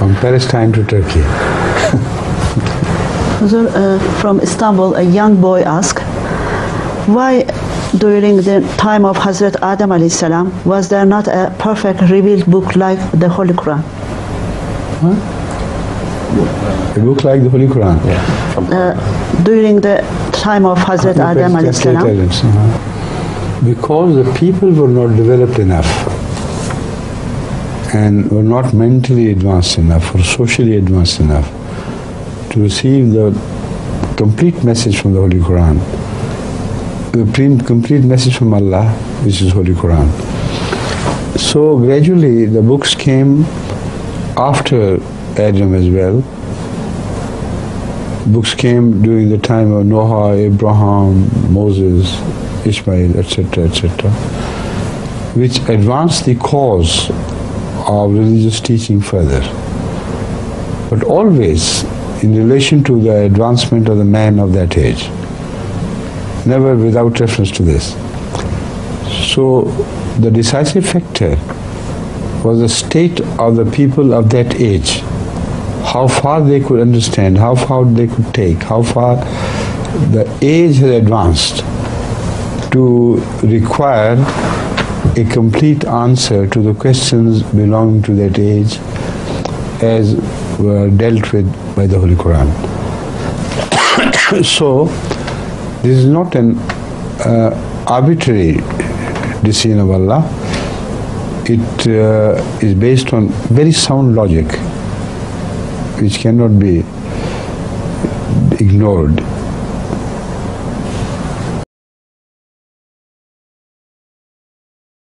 from Palestine to Turkey. From Istanbul, a young boy asked, why during the time of Hazrat Adam alayhi salam was there not a perfect revealed book like the Holy Quran? Huh? A book like the Holy Quran? Yeah. During the time of Hazrat Adam alayhi salam. Because the people were not developed enough and were not mentally advanced enough or socially advanced enough to receive the complete message from the Holy Quran, the complete message from Allah, which is Holy Quran. So gradually the books came after Adam as well. Books came during the time of Noah, Abraham, Moses, Ishmael, etc., etc., which advanced the cause of religious teaching further. But always in relation to the advancement of the man of that age, never without reference to this. So the decisive factor was the state of the people of that age, how far they could understand, how far they could take, how far the age has advanced to require a complete answer to the questions belonging to that age as were dealt with by the Holy Quran. So this is not an arbitrary decision of Allah. It is based on very sound logic which cannot be ignored.